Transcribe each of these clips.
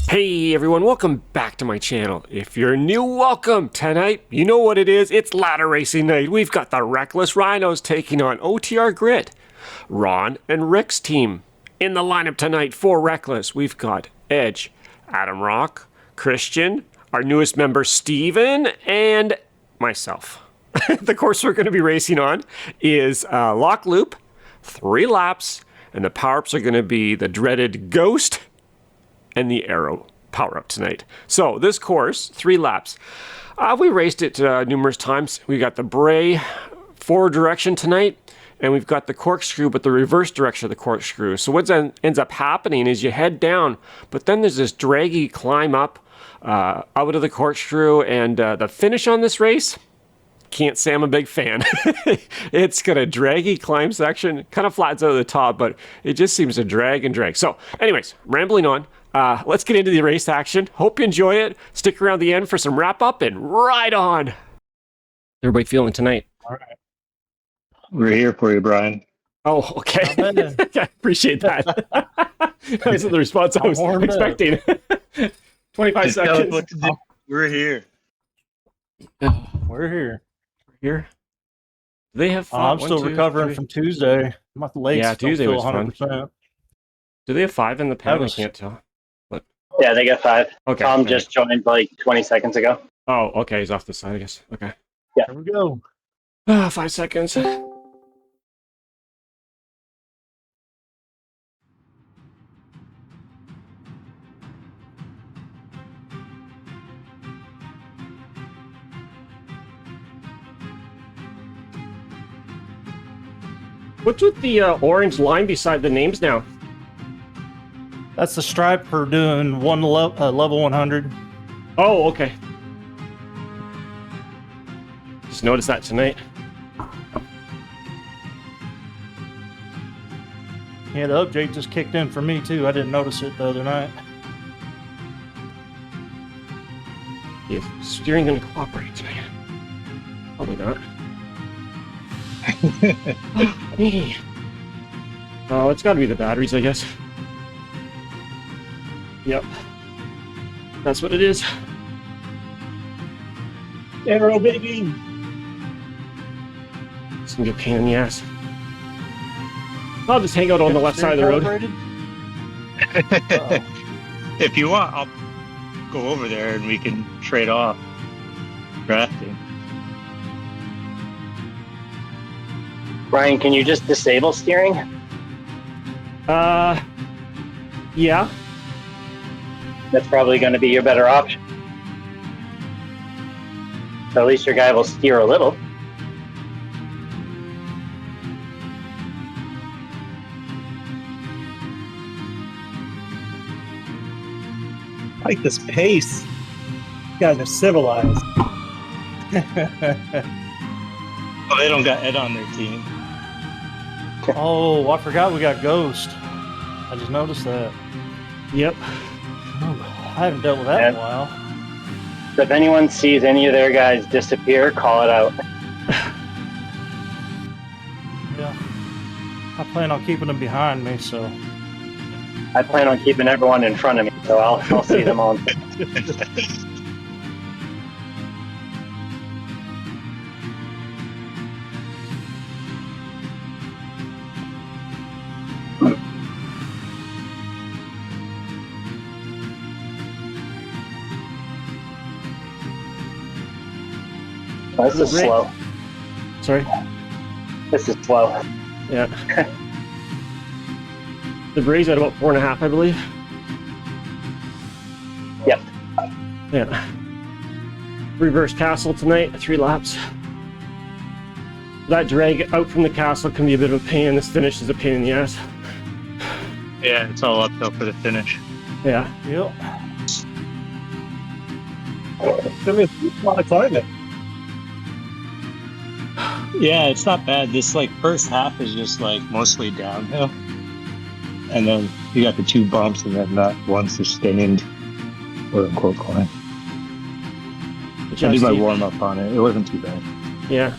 Hey everyone, welcome back to my channel. If you're new, welcome. Tonight, you know what it is, it's ladder racing night. We've got the Reckless Rhinos taking on OTR Grid. Ron and Rick's team. In the lineup tonight for Reckless, we've got Edge, Adam Rock, Christian, our newest member Steven, and myself. The course we're going to be racing on is Loch Loop, 3 laps, and the power-ups are going to be the dreaded Ghost and the Arrow power-up tonight. So this course, 3 laps. We raced it numerous times. We got the Bray forward direction tonight, and we've got the corkscrew, but the reverse direction of the corkscrew. So what ends up happening is you head down, but then there's this draggy climb up out of the corkscrew, and the finish on this race, can't say I'm a big fan. It's got a draggy climb section, kind of flats out of the top, but it just seems to drag and drag. So anyways, rambling on. Let's get into the race action. Hope you enjoy it. Stick around the end for some wrap up and ride on. Everybody feeling tonight? All right. We're here for you, Brian. Oh, okay. I appreciate that. That wasn't the response I was expecting. 25 seconds. We're here. We're here. Here. Do they have 5? I'm still recovering from Tuesday. My legs Yeah, still Tuesday feel was fun. 100%. Do they have 5 in the pen? I can't tell. Yeah, they got 5. Okay. Tom just joined like 20 seconds ago. Oh, okay. He's off the side, I guess. Okay. Yeah. Here we go. 5 seconds. What's with the orange line beside the names now? That's the stripe for doing level 100. Oh, okay. Just noticed that tonight. Yeah, the update just kicked in for me too. I didn't notice it the other night. Is steering going to cooperate tonight? Probably not. Oh, it's got to be the batteries, I guess. Yep. That's what it is. Arrow, baby! It's going to be a pain in the ass. I'll just hang out on the left side of the road. If you want, I'll go over there and we can trade off drafting. Brian, can you just disable steering? Yeah. That's probably going to be your better option. So at least your guy will steer a little. I like this pace. You guys are civilized. Oh, they don't got Ed on their team. Oh, I forgot we got Ghost. I just noticed that. Yep. I haven't dealt with that in a while. So if anyone sees any of their guys disappear, call it out. Yeah. I plan on keeping them behind me, so. I plan on keeping everyone in front of me, so I'll see them all. This is slow. Sorry? This is slow. Yeah. The Bray's at about 4.5, I believe. Yep. Yeah. Reverse castle tonight, 3 laps. That drag out from the castle can be a bit of a pain. This finish is a pain in the ass. Yeah, it's all uphill for the finish. Yeah. Yep. It's a lot of climbing. Yeah, it's not bad. This like first half is just like mostly downhill, and then you got the 2 bumps, and then that one sustained, quote unquote, climb. I did my warm up on it. It wasn't too bad. Yeah.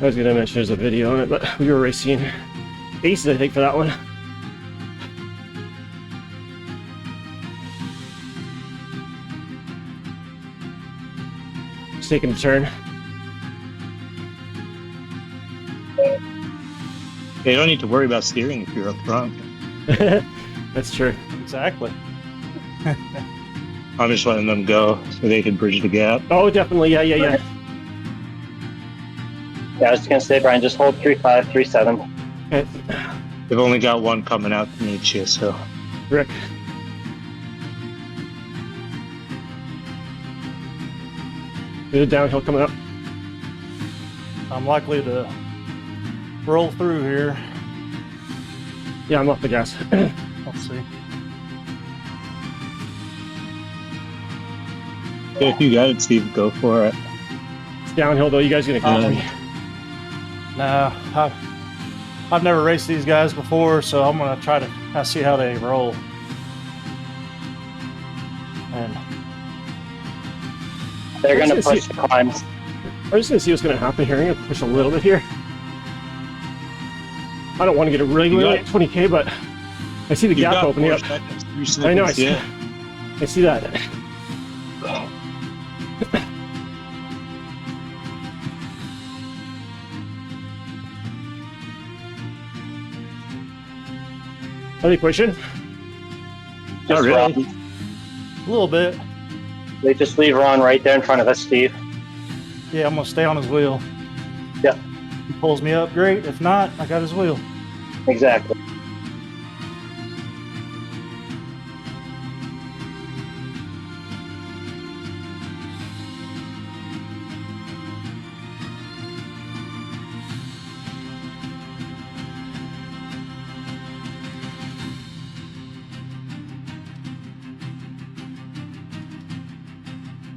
I was gonna mention there's a video on it, but we were racing Aces, I think, for that one. Rick's taking a turn. You don't need to worry about steering if you're up front. That's true. Exactly. I'm just letting them go so they can bridge the gap. Oh, definitely. Yeah. Yeah, I was just gonna say, Brian, just hold 3-5, 3-7. Okay. They've only got one coming out to meet you, so. Rick. There's a downhill coming up. I'm likely to roll through here. Yeah, I'm off the gas. Let's see. If you got it, Steve, go for it. It's downhill though. You guys gonna catch me? Nah, I've never raced these guys before, so I'm gonna try to see how they roll. And They're gonna push the climbs. I'm just gonna see what's gonna happen here. I'm gonna push a little bit here. I don't want to get a regular at 20k, but I see the gap opening up. I know. I see that. Are they pushing? Just really. Ron. a little bit. They just leave Ron right there in front of us, Steve. Yeah, I'm gonna stay on his wheel. Yeah, He pulls me up, great. If not, I got his wheel. exactly.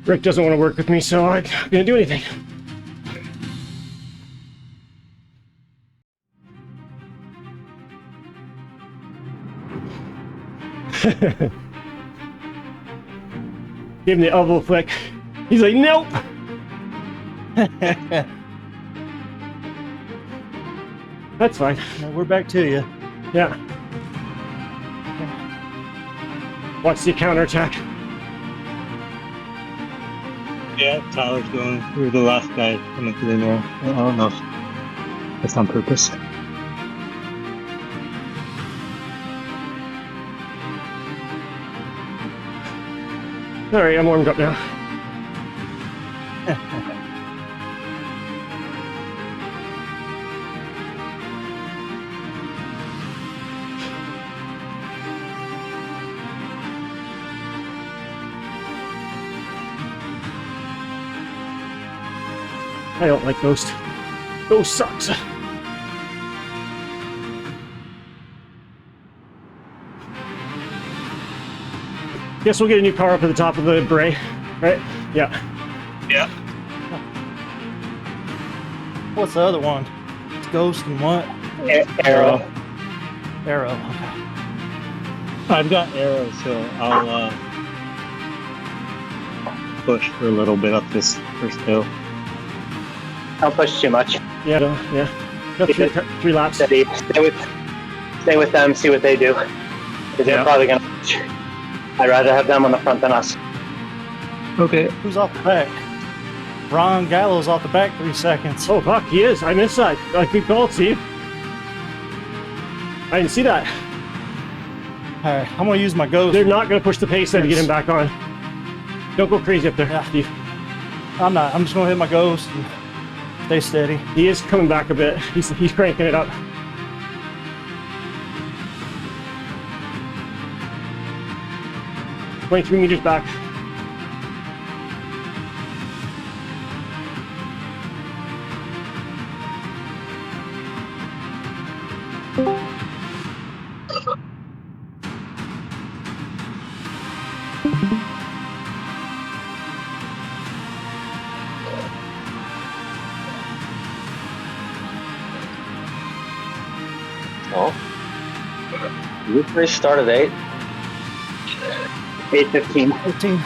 Rick doesn't want to work with me, so I'm not gonna do anything. Give him the elbow flick. He's like, nope. That's fine. Now we're back to you. Yeah. Watch the counterattack. Yeah, Tyler's going. You're the last guy coming through there. I don't know if that's on purpose. Alright, I'm warmed up now. I don't like Ghost. Ghost sucks. Guess we'll get a new power up at the top of the Bray, right? Yeah. Yeah. What's the other one? It's Ghost and what? Arrow. Arrow. Okay. I've got arrows, so I'll push for a little bit up this first hill. Don't push too much. Yeah, yeah. Got three laps. Steady. Stay with them, see what they do. Because they're probably going to push. I'd rather have them on the front than us. Okay. Who's off the back? Ron Gallo's off the back 3 seconds. Oh, fuck, he is. I missed that. Good call, Steve. I didn't see that. Alright, I'm gonna use my Ghost. They're not going to push the pace then to get him back on. Don't go crazy up there, Yeah. Steve. I'm not. I'm just gonna hit my Ghost and stay steady. He is coming back a bit. He's cranking it up. $23 meters back. Oh. Which race started at 8? 8:15. 15.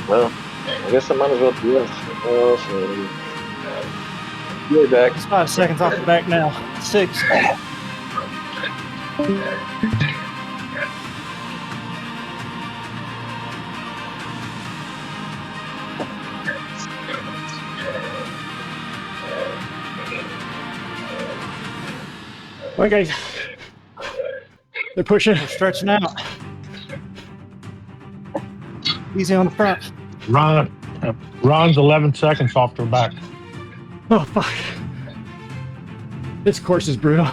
Well, I guess I might as well do this. You're back. It's 5 seconds off the back now. 6. Okay. They're pushing. We're stretching out. Easy on the front. Ron's 11 seconds off their back. Oh, fuck. This course is brutal.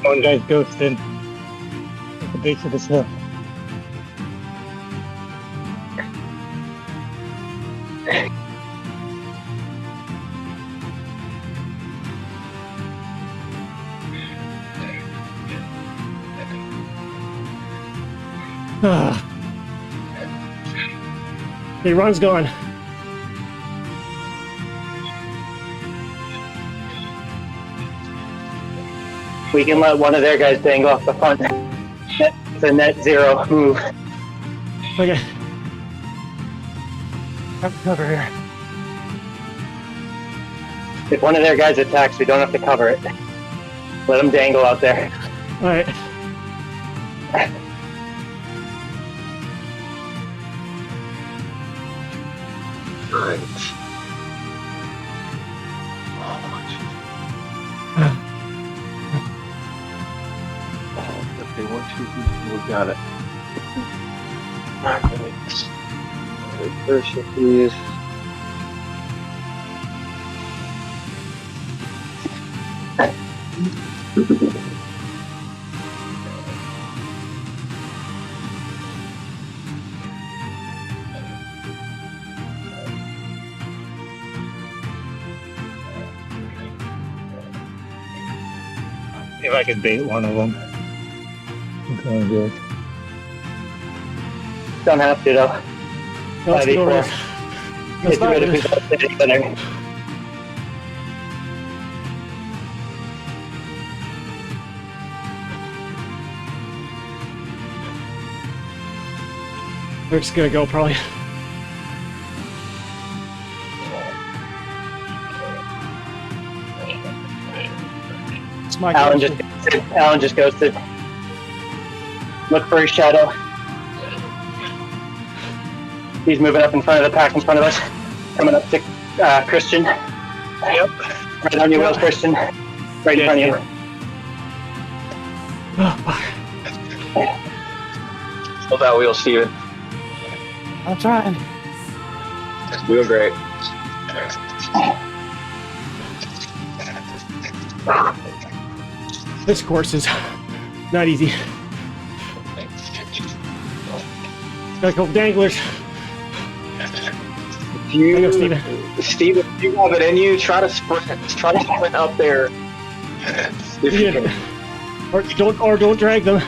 One guy's ghosting at the base of this hill. Hey, Ron's gone. We can let one of their guys dangle off the front. It's a net zero move. Okay. Have to cover here. If one of their guys attacks, we don't have to cover it. Let them dangle out there. All right. Right. If they want to, we got it. Alright. First, please. If I can bait one of them. Okay, good. Don't have to though. Let's go over there. It's good if we don't hit each other. We're just gonna go probably. It's my Alan ghosting. just ghosted. Look for his shadow. He's moving up in front of the pack in front of us. Coming up to Christian. Yep. Right on your wheels, Christian. Right in front of you. Oh, fuck. Hold that wheel, Steven. I'm trying. Doing great. This course is not easy. Got a couple danglers. If you, I know, Steven. Steven, if you have it in you, try to sprint up there. If you can. Or don't drag them.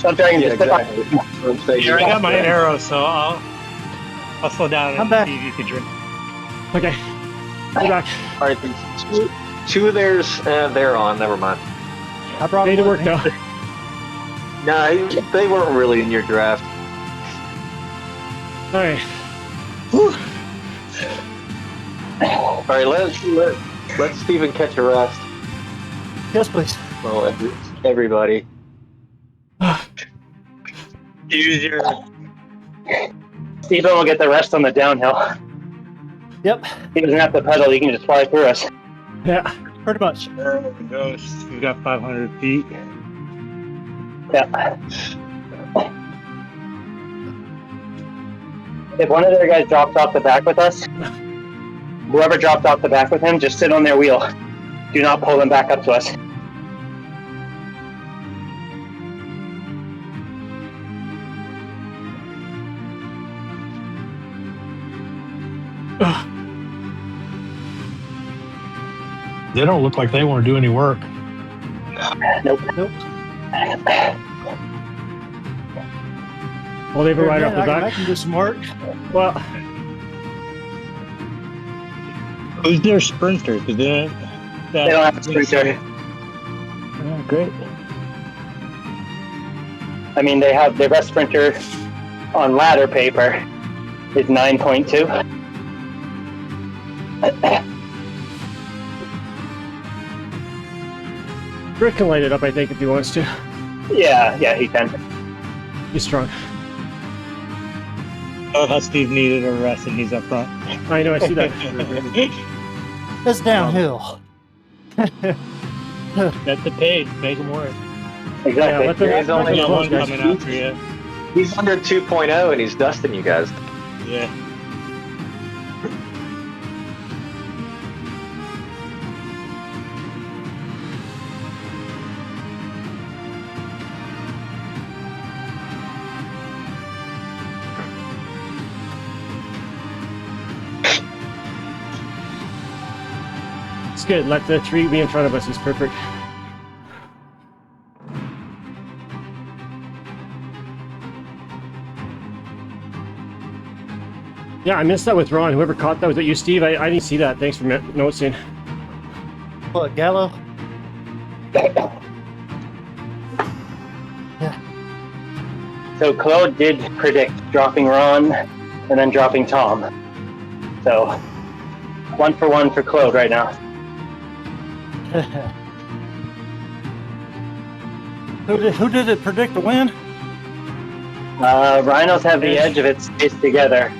Don't drag him, Yeah, just sit exactly. back. That's what I'm saying. Here, I got my arrow, so I'll slow down and I'm back. see if you can drink. Okay. Go back. All right, two of theirs, they're on. Never mind. I brought Made it it work with me. though. No, they weren't really in your draft. All right. All right, let Steven catch a rest. Yes, please. Well, everybody. Use your. Steven will get the rest on the downhill. Yep, He doesn't have to pedal, he can just fly through us. Yeah. pretty much. Ghost. We've got 500 feet. Yeah. If one of their guys drops off the back with us, whoever dropped off the back with him, just sit on their wheel. Do not pull them back up to us. They don't look like they want to do any work. Nope. Well, they have a right Yeah, off the I back. can do some work. Well, Who's their sprinter? Cause They don't have a sprinter. Yeah, great. I mean, they have their best sprinter on ladder paper is 9.2. Rick can light it up, I think, if he wants to. Yeah, he can. He's strong. Oh, how Steve needed a rest and he's up front. I know, I see that. It's downhill. That's the pace. Make him work. Exactly. Yeah, let them- He's only Got one guys. coming after you. He's under 2.0 and he's dusting you guys. Yeah. It's good. Let the tree be in front of us. It's perfect. Yeah, I missed that with Ron. Whoever caught that, was it you, Steve? I didn't see that. Thanks for noticing. What, Gallo? So Claude did predict dropping Ron and then dropping Tom. So 1 for 1 for Claude right now. Who did it predict the win? Rhinos have the edge of it spaced together.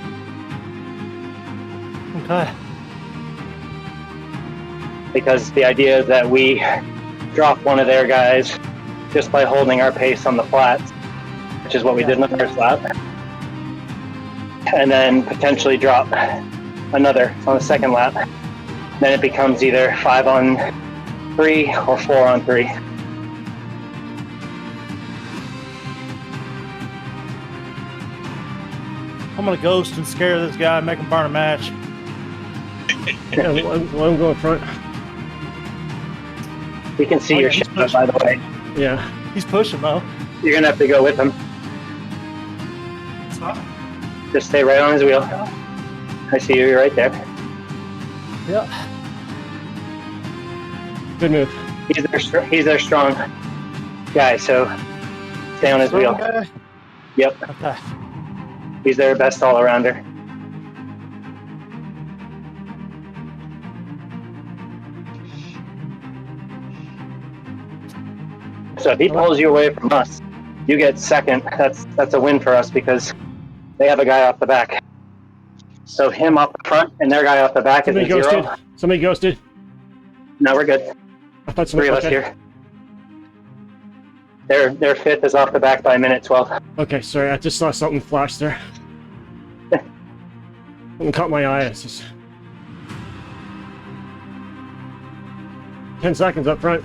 Okay. Because the idea is that we drop one of their guys just by holding our pace on the flats, which is what we did in the first lap, and then potentially drop another on the second lap. Then it becomes either 5 on 3 or 4 on 3. I'm gonna ghost and scare this guy and make him burn a match. Yeah, let him go in front. We can see Oh, your yeah, he's shot, by the way. Yeah. He's pushing though. You're gonna have to go with him. Just stay right on his wheel. I see you right there. Yeah. Good move. He's their strong guy, so stay on his wheel. Okay. Yep, Okay. he's their best all-arounder. So if he pulls you away from us, you get second. That's a win for us because they have a guy off the back. So him up front and their guy off the back Somebody is a ghosted. 0. Somebody ghosted. No, we're good. I thought 3 somebody. of us Okay. here. Their fifth is off the back by a minute 12. Okay, sorry. I just saw something flash there. Something caught my eye. It's just 10 seconds up front.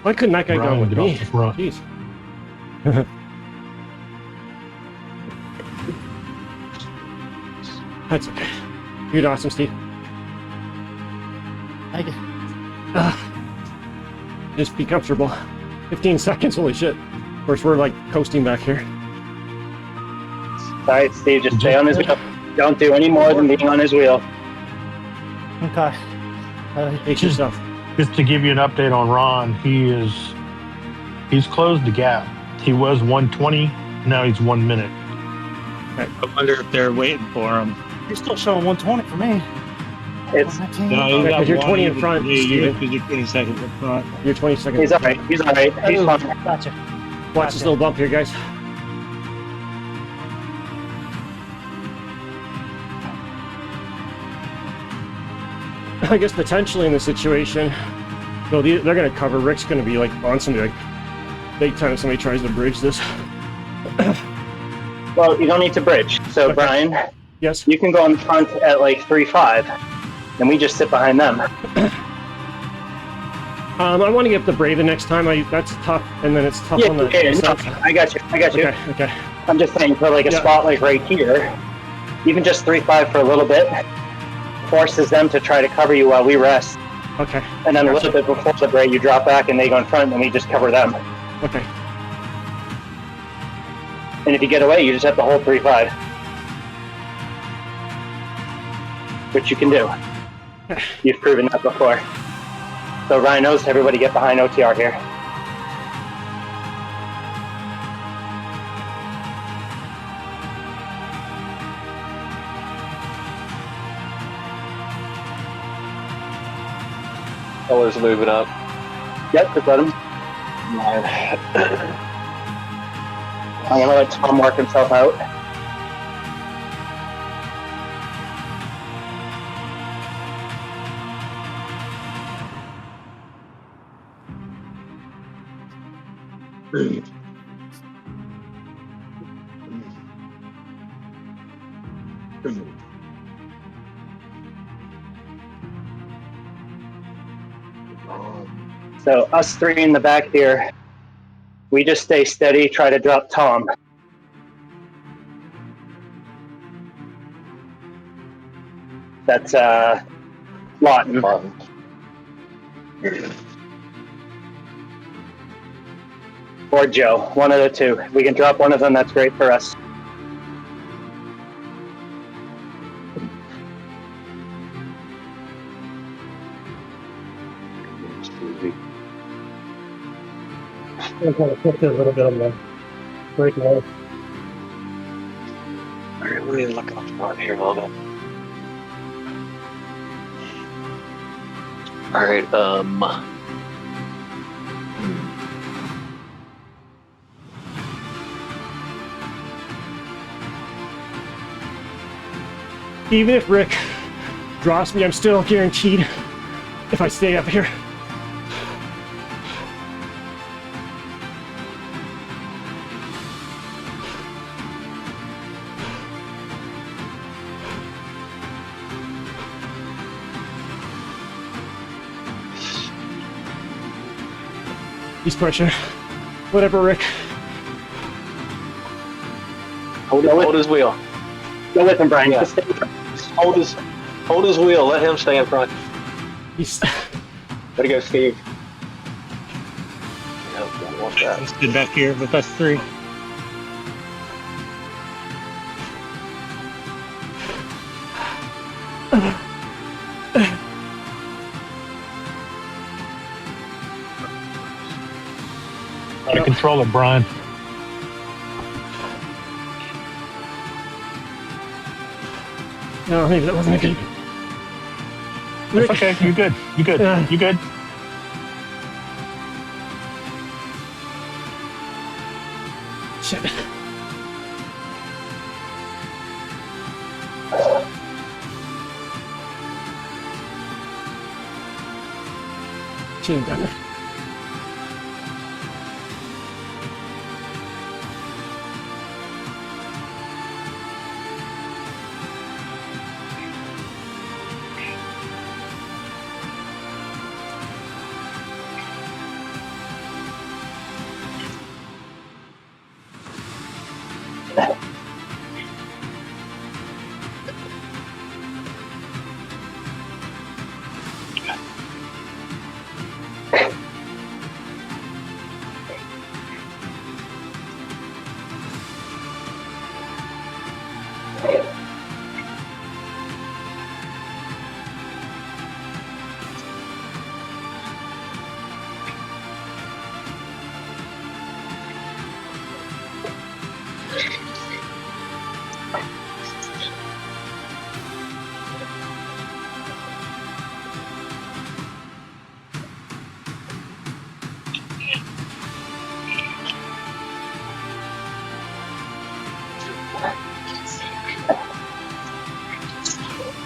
Why couldn't that guy go with me? Jeez. That's okay. You did awesome, Steve. Thank you. Just be comfortable. 15 seconds, holy shit. Of course, we're like coasting back here. Alright, Steve, just stay on his wheel. Don't do any more than being on his wheel. Okay. Pace yourself. Just to give you an update on Ron, he's closed the gap. He was 120, now he's 1 minute. I wonder if they're waiting for him. You're still showing 120 for me. It's 119. No, Yeah, you 'cause got you're one 20 in even front, today, Steven. because you're 20 seconds in front. You're 20 seconds. he's alright. He's alright. He's Oh, fine. Gotcha. Watch this little bump here, guys. I guess potentially in the situation, so they're going to cover. Rick's going to be like on somebody like big time if somebody tries to bridge this. Well, you don't need to bridge. So, Okay. Brian, Yes. you can go in front at like 3.5, and we just sit behind them. I want to get the Brave the next time. That's tough, and then it's tough Yeah, on the. yeah, no, I got you. Okay. Okay. I'm just saying, for like a Yeah. spot like right here, even just 3.5 for a little bit forces them to try to cover you while we rest. Okay. And then a Gotcha. little bit before the break, you drop back and they go in front, and we just cover them. Okay. And if you get away, you just have to hold 3.5, which you can do. You've proven that before. So Rhinos, everybody get behind OTR here. Color's moving up. Yep, just let him. I'm gonna let Tom work himself out. So us three in the back here, we just stay steady, try to drop Tom. That's Lawton. Or Joe, one of the two. If we can drop one of them, that's great for us. I'm going to put a little bit of the break away. All right, let me look up front here a little bit. All right, Even if Rick drops me, I'm still guaranteed if I stay up here. He's pushing. Whatever, Rick. hold his wheel. Go with him, Brian. Yeah. Just stay in front. Hold his wheel. Let him stay in front. He's. Way to go, Steve. Nope, don't want that. Let's get back here with us three. Out of control of Brian. No, maybe that wasn't a good. It's okay. You're good. You good. You good. Shit. She ain't done it.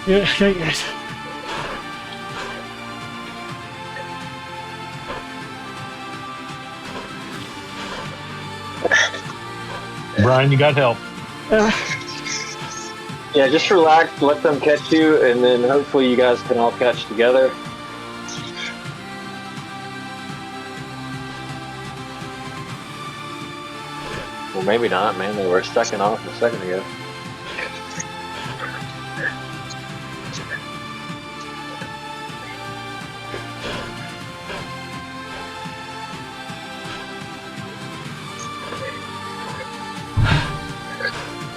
Yeah, yes. Brian, you got help. Yeah, just relax, let them catch you, and then hopefully you guys can all catch together. Well, maybe not, man. They were second off a second ago.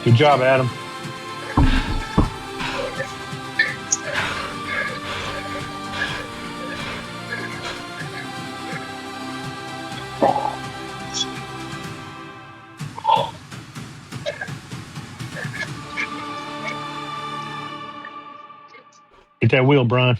Good job, Adam. Get that wheel, Brian.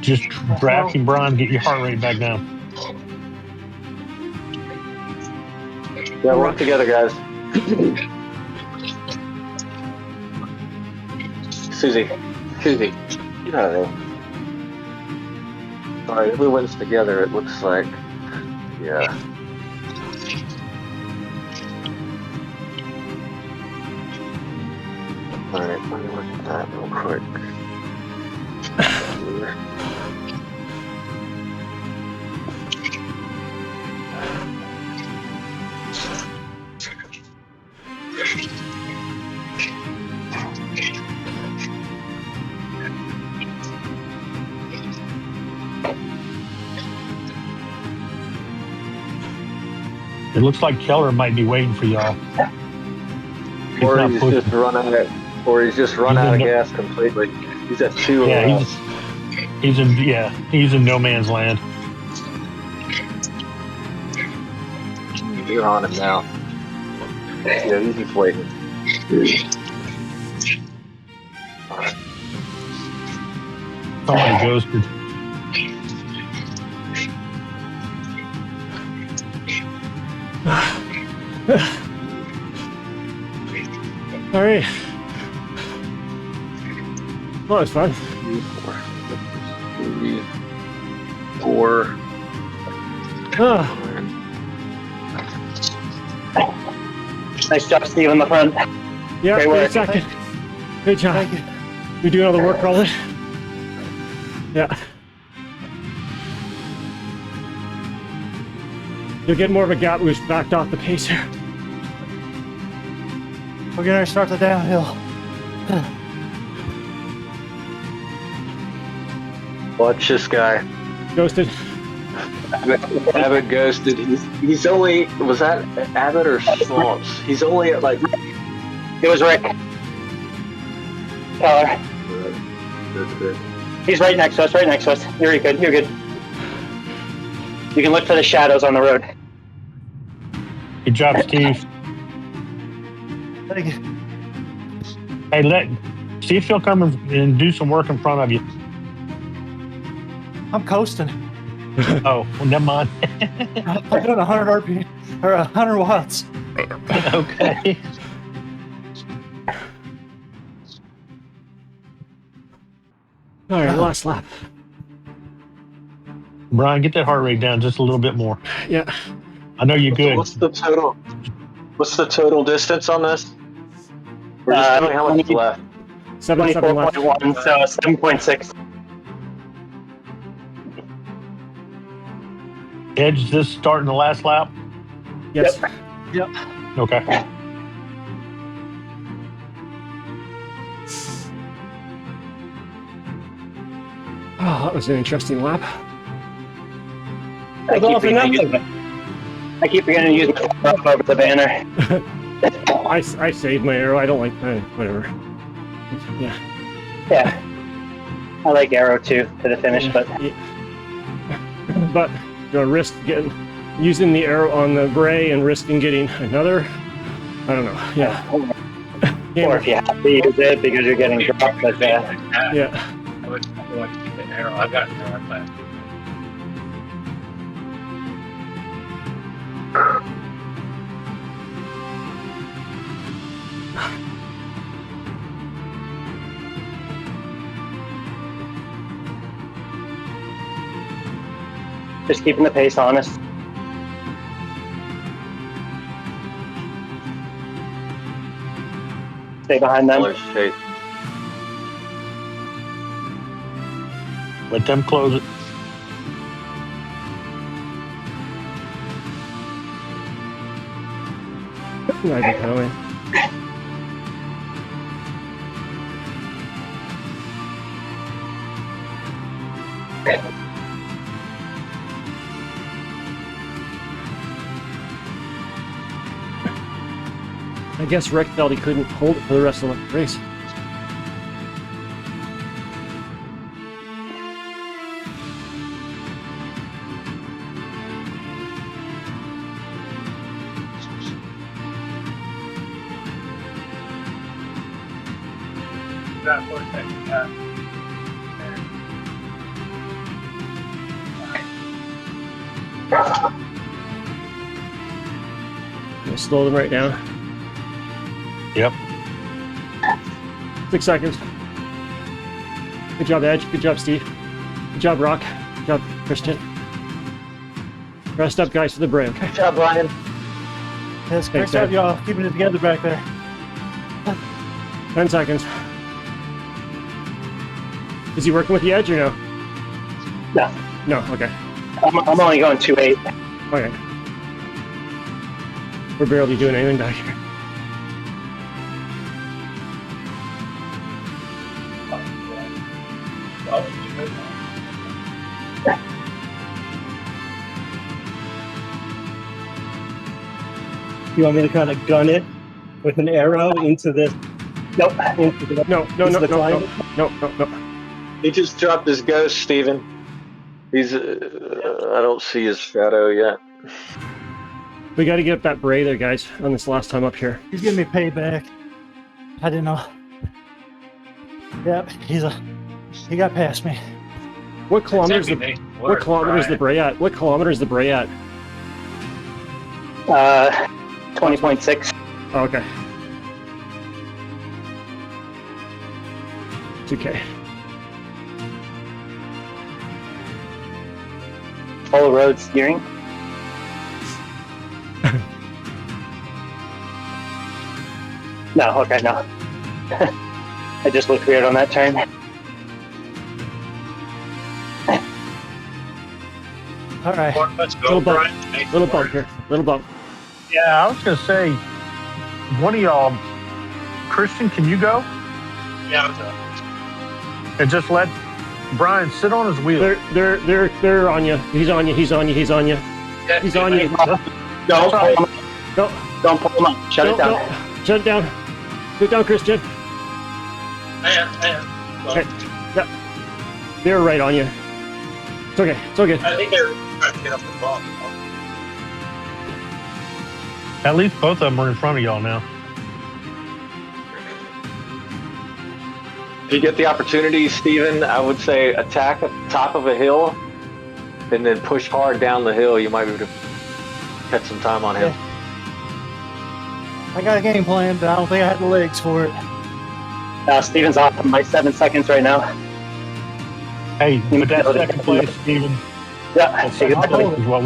Just drafting, Brian. Get your heart rate back down. Yeah, work together, guys. Susie, get out of there. Alright, everyone's together, it looks like. Yeah. Alright, let me look at that real quick. It looks like Keller might be waiting for y'all. Or he's just run out of gas completely. He's at 2 Yeah, he's in no man's land. You're on him now. Yeah, he's just waiting. Somebody ghosted. All right. Well, it's fun. 3, 4. Ah, Nice job, Steve, on the front. yeah, Great wait a work. second. Good job. You're doing all the work, probably. Yeah. You'll get more of a gap boost backed off the pace here. We're gonna start the downhill. Watch this guy. Ghosted. Abbott ghosted. He's only, was that Abbott or Swamps? He's only at like. It was Rick. Keller. He's right next to us, You're good, you're good. You can look for the shadows on the road. Good job, Steve. Thank you. Hey, see if he'll come and do some work in front of you. I'm coasting. Oh, well, never mind. I'm doing 100 RPM or 100 watts. Okay. All right, last lap. Brian, get that heart rate down just a little bit more. Yeah. I know you're good. What's the total distance on this? We're just telling how much is left. 77 left. 24.1, so 7.6. Edge, is this starting the last lap? Yes. Yep. Okay. Oh, that was an interesting lap. I keep forgetting to use my thumb over the banner. I saved my arrow. I don't like whatever. Yeah. Yeah. I like arrow too to the finish, but but you're gonna risk using the arrow on the gray and risking getting another. I don't know. Yeah. or if you have to use it because you're getting dropped, but Yeah. I would like to keep an arrow. I've got an arrow left. just keeping the pace honest. Stay behind them. Let them close it. Not even going. I guess Rick felt he couldn't hold it for the rest of the race. We'll slow them right down. Yep. 6 seconds. Good job, Edge. Good job, Steve. Good job, Rock. Good job, Christian. Rest up, guys, for the break. Good job, Brian. Yes, great Thanks, job, Ed. y'all. Keeping it together back there. 10 seconds. Is he working with the Edge or no? No, No, okay. I'm only going 2.8. Okay. We're barely doing anything back here. You want me to kind of gun it with an arrow into this? Nope. Into the, No, no, into no, the no, climate? no, no, no. He just dropped his ghost, Steven. He's. I don't see his shadow yet. We got to get that bray there, guys, on this last time up here. He's giving me payback. I didn't know. Yep, he got past me. What kilometers? What kilometer is the bray at? What kilometer is the bray at? 20.6. Oh, okay. It's okay. Full road steering. No, okay, no. I just looked weird on that turn. All right. Little bump. Little bump here. Little bump. Yeah, I was gonna say, one of y'all, Christian, can you go? Yeah. And just let Brian sit on his wheel. They're on you. He's on you. He's on you. He's on you. He's on you. Don't pull him up. Go. Don't pull him up. Shut it down. No. Shut it down. Shut it down, Christian. Okay. Yeah. They're right on you. It's okay. It's okay. I think they're trying to get up the ball. At least both of them are in front of y'all now. If you get the opportunity, Steven, I would say attack at the top of a hill and then push hard down the hill. You might be able to catch some time on him. I got a game plan, but I don't think I had the legs for it. Steven's off by 7 seconds right now. Hey, but that's second place, Steven. Yeah, That second place is what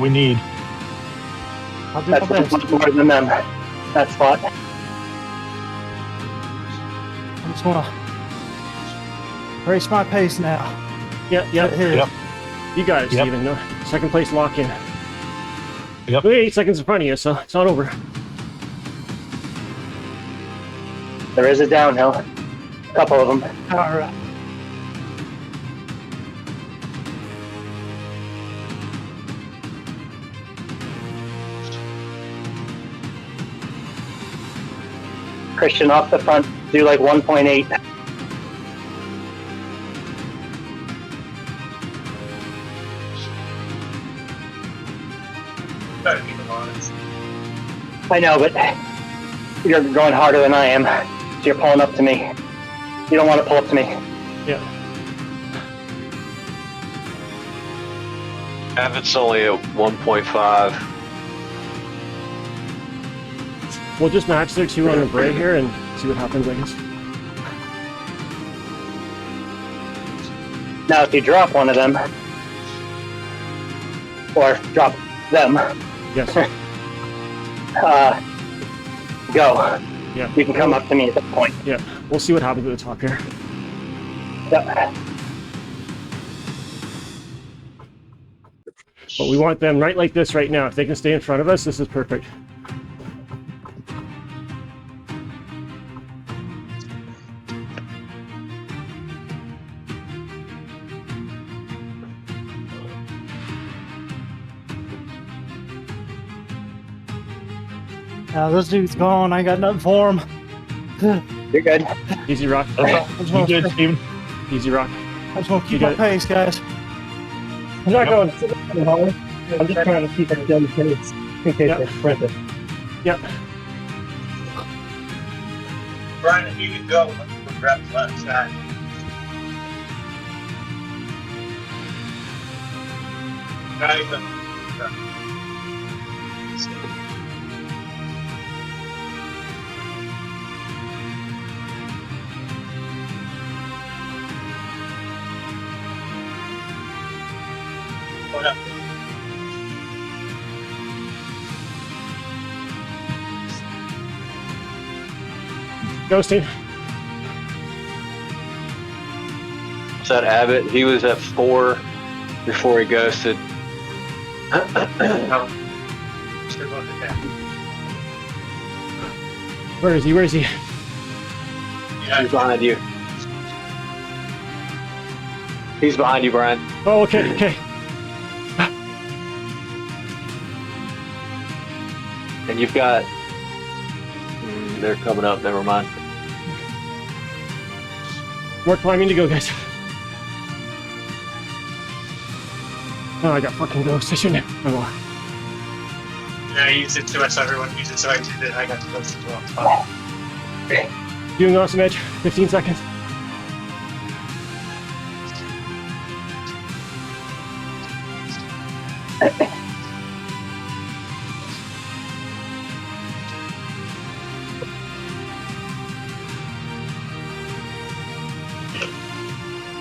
we need. I'll do my that's best. much more than them. That spot. I just want to race my pace now. Yeah. Yep. You got it, Yep. Steven. No. Second place lock in. Yep. We're 8 seconds in front of you, so it's not over. There is a downhill. A couple of them. All right. Christian off the front. Do like 1.8. I know, but you're going harder than I am. So you're pulling up to me. You don't want to pull up to me. Yeah. Abbott's only at 1.5. We'll just match their two on the bray here and see what happens, I guess. Now, if you drop one of them, or drop them, Yes. go. Yeah. You can come up to me at that point. Yeah. We'll see what happens at the top here. Yep. But we want them right like this right now. If they can stay in front of us, this is perfect. This dude's gone. I ain't got nothing for him. You're good. Easy rock. You good, Steven? Easy rock. I just want to keep You my got it. pace, guys. I'm not going too hard. I'm just trying to keep it down the pace in case Yep. I sprint it. Yep. Brian, if you could go, we'll grab the left side. Go, Steve. Is that Abbott? He was at 4 before he ghosted. Where is he? Where is he? He's behind you. He's behind you, Brian. Oh, okay, okay. And you've got... they're coming up, never mind. More climbing to go, guys. Oh, I got fucking ghost. I shouldn't have. Oh, well. Yeah, I used it too much, so everyone used it, so I did it. I got the ghost as well. Doing awesome, Edge. 15 seconds.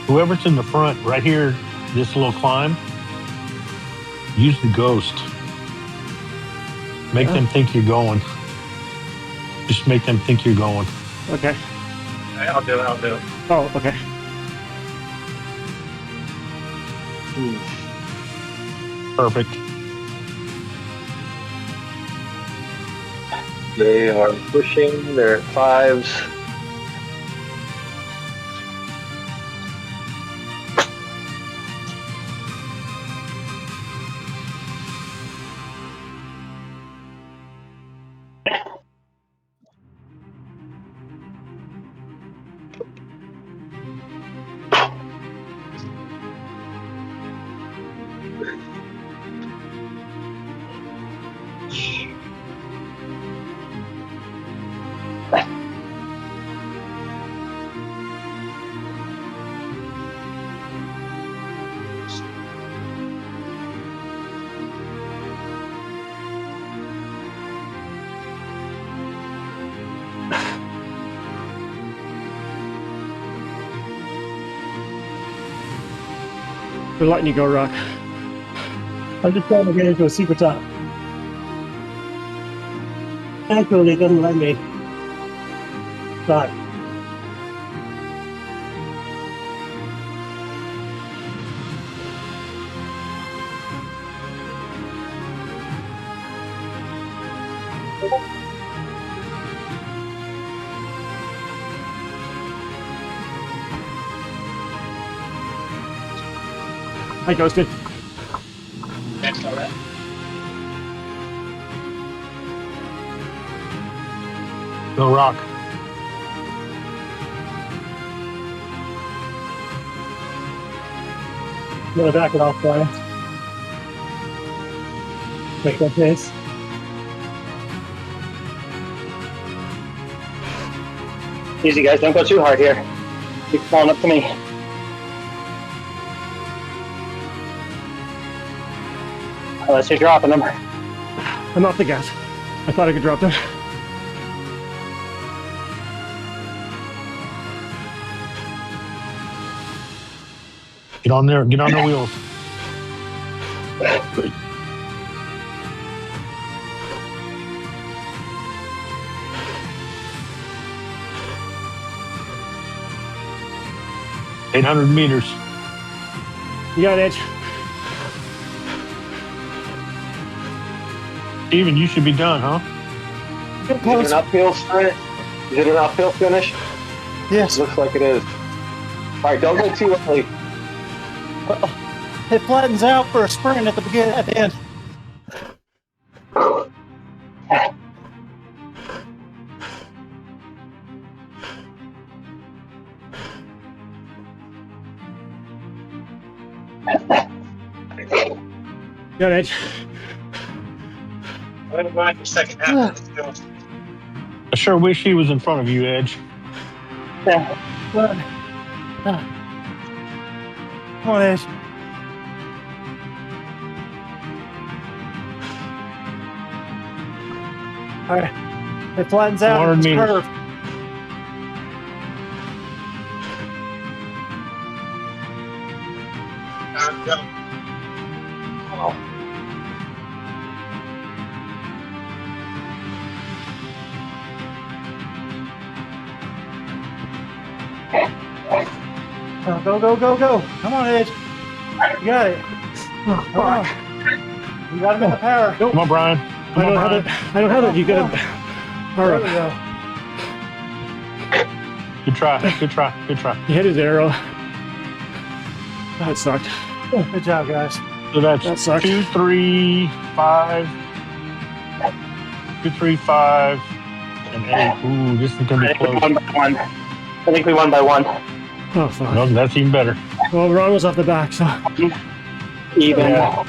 Whoever's in the front, right here, this little climb, use the ghost. Make them think you're going. Just make them think you're going. Okay. I'll do it. Oh, okay. Perfect. They are pushing. They're at 5s. We're letting you go, Rock. I'm just trying to get into a super top. Actually, it doesn't let me. Sorry. I ghosted. That's all right. Go rock. I'm gonna back it off, Brian. Make that pace. Easy, guys. Don't go too hard here. Keep falling up to me. Unless you're dropping them. I'm off the gas. I thought I could drop them. Get on there. Get on the wheels. $800 meters. You got it, Edge. Steven, you should be done, huh? Get Is it close. an uphill sprint? Is it an uphill finish? Yes. Looks like it is. All right, don't go too early. It flattens out for a sprint at the beginning, at the end. Got Edge. I'm gonna go on for second half. Let's go. I sure wish he was in front of you, Edge. Yeah. Come on, Edge. All right. It flattens out. 400 It's meters. curved. Go. Oh, go, go, go, go. Come on, Edge. You got it. Come on. You got him in the power. Come on, Brian. Come on, Brian. I don't have it. You got it. All right. There we go. Good try. Good try. Good try. He hit his arrow. That sucked. Good job, guys. So that's That sucks. 2, 3, 5. 2, 3, 5, and 8. Ooh, this is gonna I be think we close. won by one. I think we won by one. Oh, fuck. No, that's even better. Well, Ron was off the back, so. Even. Yeah.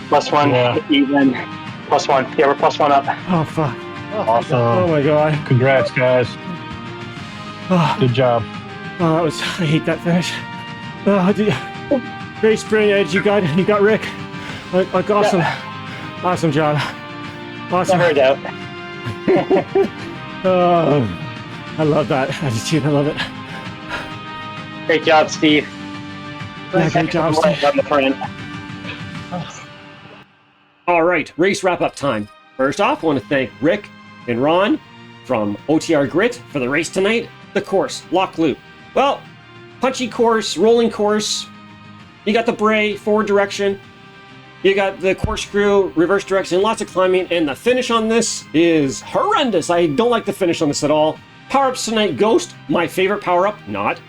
+1. Yeah. Even. +1. Yeah, we're +1 up. Oh, fuck. Awesome. Oh, my God. Congrats, guys. Oh, Good job. that was. I hate that finish. Great sprint, Edge. You got Rick. Like awesome. Awesome job. Awesome. Never a doubt. I love that attitude. I love it. Great job, Steve. Yeah, great job, Steve. On the front. All right, race wrap-up time. First off, I want to thank Rick and Ron from OTR Grit for the race tonight. The course, Loch Loop. Well, punchy course, rolling course. You got the bray, forward direction. You got the corkscrew, reverse direction, lots of climbing, and the finish on this is horrendous. I don't like the finish on this at all. Power-ups tonight, Ghost, my favorite power-up, not,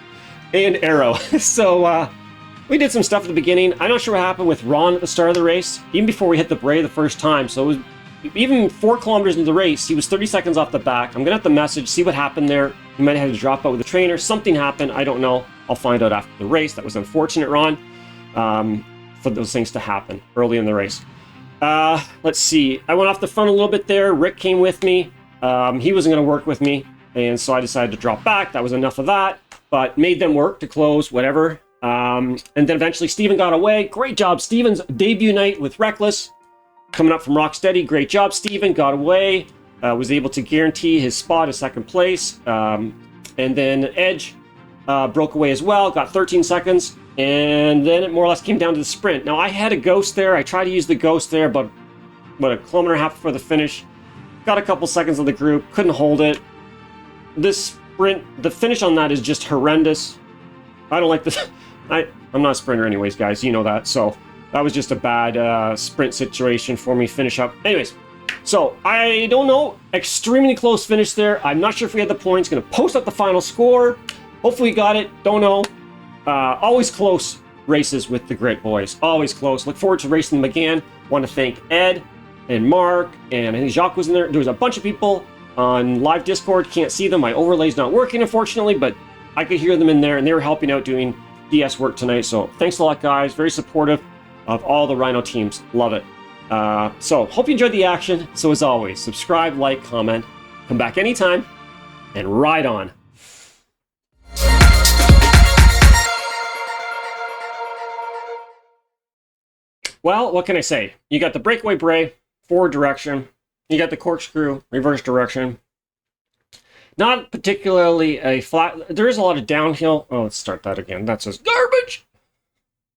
and Arrow. So, we did some stuff at the beginning. I'm not sure what happened with Ron at the start of the race, even before we hit the bray the first time. So it was even 4 kilometers into the race, he was 30 seconds off the back. I'm gonna have to message, see what happened there. He might have had to drop out with the trainer. Something happened, I don't know. I'll find out after the race. That was unfortunate, Ron, for those things to happen early in the race. Let's see. I went off the front a little bit there. Rick came with me. He wasn't gonna work with me, and so I decided to drop back. That was enough of that, but made them work to close, whatever. And then eventually Steven got away. Great job, Steven's debut night with Reckless. Coming up from Rocksteady. Great job, Steven. Got away. Was able to guarantee his spot as second place. And then Edge broke away as well. Got 13 seconds. And then it more or less came down to the sprint. Now, I had a Ghost there. I tried to use the Ghost there, but a kilometer and a half before the finish. Got a couple seconds of the group. Couldn't hold it. This sprint, the finish on that is just horrendous. I don't like this. I'm not a sprinter anyways, guys. You know that. So that was just a bad sprint situation for me. Finish up. Anyways, so I don't know. Extremely close finish there. I'm not sure if we had the points. Going to post up the final score. Hopefully we got it. Don't know. Always close races with the Grit boys. Always close. Look forward to racing them again. Want to thank Ed and Mark, and I think Jacques was in there. There was a bunch of people on live Discord. Can't see them. My overlay's not working, unfortunately, but I could hear them in there, and they were helping out doing DS work tonight. So thanks a lot, guys. Very supportive of all the Rhino teams. Love it. So hope you enjoyed the action. So as always, subscribe, like, comment, come back anytime, and ride on. Well, what can I say? You got the breakaway bray, forward direction. You got the corkscrew, reverse direction. Not particularly a flat. There is a lot of downhill. Oh, let's start that again. That's just garbage.